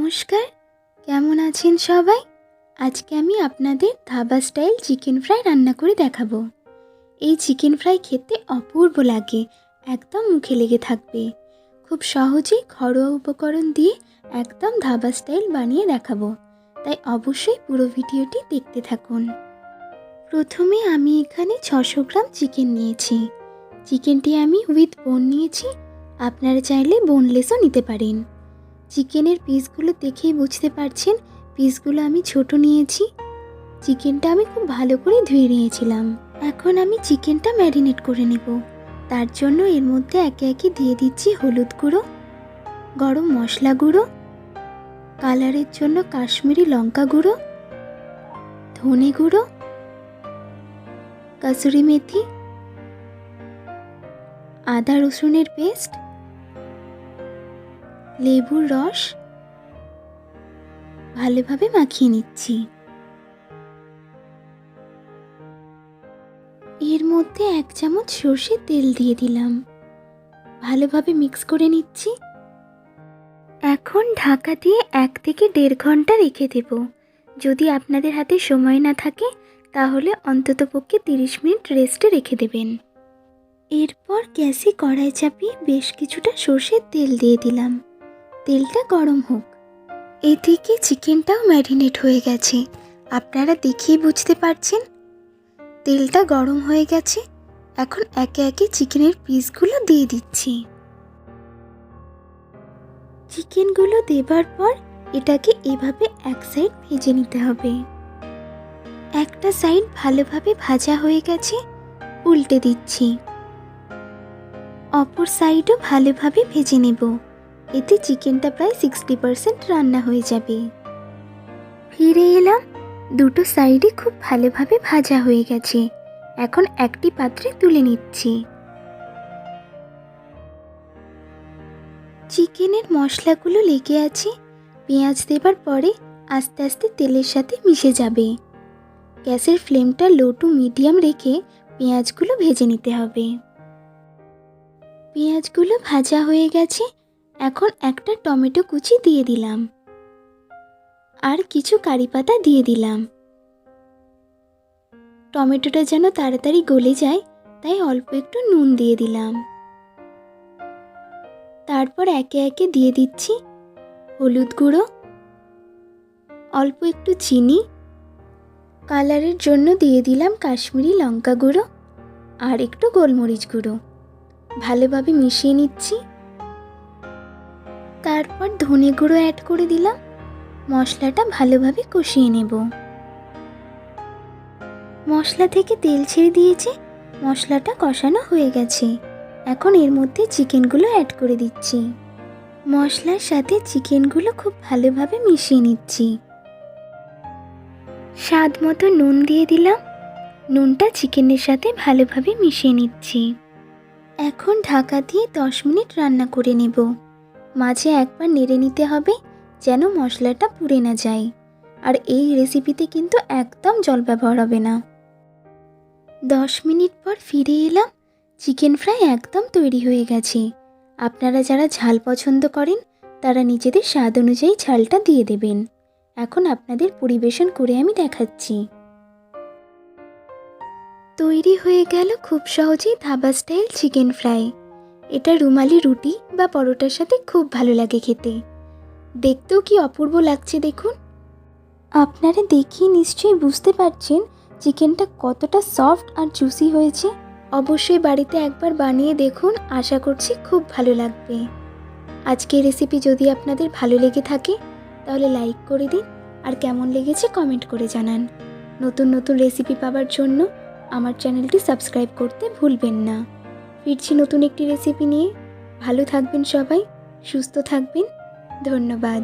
নমস্কার, কেমন আছেন সবাই? আজকে আমি আপনাদের ধাবা স্টাইল চিকেন ফ্রাই রান্না করে দেখাবো। এই চিকেন ফ্রাই খেতে অপূর্ব লাগে, একদম মুখে লেগে থাকবে। খুব সহজেই ঘরোয়া উপকরণ দিয়ে একদম ধাবা স্টাইল বানিয়ে দেখাবো, তাই অবশ্যই পুরো ভিডিওটি দেখতে থাকুন। প্রথমে আমি এখানে 600 গ্রাম চিকেন নিয়েছি। চিকেনটি আমি উইথ বোন নিয়েছি, আপনারা চাইলে বোনলেসও নিতে পারেন। চিকেনের পিসগুলো দেখেই বুঝতে পারছেন পিসগুলো আমি ছোট নিয়েছি। চিকেনটা আমি খুব ভালো করে ধুয়ে নিয়েছিলাম। এখন আমি চিকেনটা ম্যারিনেট করে নেব। তার জন্য এর মধ্যে একে একে দিয়ে দিচ্ছি হলুদ গুঁড়ো, গরম মশলা গুঁড়ো, কালারের জন্য কাশ্মীরি লঙ্কা গুঁড়ো, ধনে গুঁড়ো, কাসুরি মেথি, আদা রসুনের পেস্ট, লেবুর রস ভালোভাবে মাখিয়ে নিচ্ছি। এর মধ্যে 1 চামচ সর্ষের তেল দিয়ে দিলাম, ভালোভাবে মিক্স করে নিচ্ছি। এখন ঢাকা দিয়ে 1 থেকে 1.5 ঘন্টা রেখে দেব। যদি আপনাদের হাতে সময় না থাকে তাহলে অন্ততপক্ষে 30 মিনিট রেস্টে রেখে দেবেন। এরপর গ্যাসে কড়াই চাপিয়ে বেশ কিছুটা সর্ষের তেল দিয়ে দিলাম। তেলটা গরম হোক। এদিকে চিকেনটাও ম্যারিনেট হয়ে গেছে, আপনারা দেখেই বুঝতে পারছেন। তেলটা গরম হয়ে গেছে, এখন একে একে চিকেনের পিসগুলো দিয়ে দিচ্ছি। চিকেনগুলো দেবার পর এটাকে এভাবে এক সাইড ভেজে নিতে হবে। একটা সাইড ভালোভাবে ভাজা হয়ে গেছে, উল্টে দিচ্ছি। অপর সাইডও ভালোভাবে ভেজে নেব, এতে চিকেনটা প্রায় 60% রান্না হয়ে যাবে। ফিরে এলাম, দুটো সাইডই খুব ভালোভাবে ভাজা হয়ে গেছে। এখন একটি পাত্রে তুলে নিচ্ছি। চিকেনের মশলাগুলো লেগে আছে, পেঁয়াজ দেবার পরে আস্তে আস্তে তেলের সাথে মিশে যাবে। গ্যাসের ফ্লেমটা লো টু মিডিয়াম রেখে পেঁয়াজগুলো ভেজে নিতে হবে। পেঁয়াজগুলো ভাজা হয়ে গেছে, এখন একটা টমেটো কুচি দিয়ে দিলাম আর কিছু কারি পাতা দিয়ে দিলাম। টমেটোটা যেন তাড়াতাড়ি গলে যায় তাই অল্প একটু নুন দিয়ে দিলাম। তারপর একে একে দিয়ে দিচ্ছি হলুদ গুঁড়ো, অল্প একটু চিনি, কালারের জন্য দিয়ে দিলাম কাশ্মীরি লঙ্কা গুঁড়ো আর একটু গোলমরিচ গুঁড়ো। ভালোভাবে মিশিয়ে নিচ্ছি। তারপর ধনে গুঁড়ো অ্যাড করে দিলাম। মশলাটা ভালোভাবে কষিয়ে নেব। মশলা থেকে তেল ছেড়ে দিয়েছে, মশলাটা কষানো হয়ে গেছে। এখন এর মধ্যে চিকেনগুলো অ্যাড করে দিচ্ছি। মশলার সাথে চিকেনগুলো খুব ভালোভাবে মিশিয়ে নিচ্ছি। স্বাদ মতো নুন দিয়ে দিলাম। নুনটা চিকেনের সাথে ভালোভাবে মিশিয়ে নিচ্ছি। এখন ঢাকা দিয়ে 10 মিনিট রান্না করে নেব। মাঝে একবার নেড়ে নিতে হবে যেন মশলাটা পুড়ে না যায়। আর এই রেসিপিতে কিন্তু একদম জল ব্যবহার হবে না। 10 মিনিট পর ফিরে এলাম। চিকেন ফ্রাই একদম তৈরি হয়ে গেছে। আপনারা যারা ঝাল পছন্দ করেন তারা নিজেদের স্বাদ অনুযায়ী ঝালটা দিয়ে দেবেন। এখন আপনাদের পরিবেশন করে আমি দেখাচ্ছি। তৈরি হয়ে গেল খুব সহজেই ধাবা স্টাইল চিকেন ফ্রাই। এটা রুমালি রুটি বা পরোটার সাথে খুব ভালো লাগে খেতে। দেখতেও কি অপূর্ব লাগছে দেখুন। আপনারা দেখেই নিশ্চয়ই বুঝতে পারছেন চিকেনটা কতটা সফট আর জুসি হয়েছে। অবশ্যই বাড়িতে একবার বানিয়ে দেখুন, আশা করছি খুব ভালো লাগবে। আজকের রেসিপি যদি আপনাদের ভালো লেগে থাকে তাহলে লাইক করে দিন আর কেমন লেগেছে কমেন্ট করে জানান। নতুন নতুন রেসিপি পাওয়ার জন্য আমার চ্যানেলটি সাবস্ক্রাইব করতে ভুলবেন না। ফিরছি নতুন একটি রেসিপি নিয়ে। ভালো থাকবেন সবাই, সুস্থ থাকবেন। ধন্যবাদ।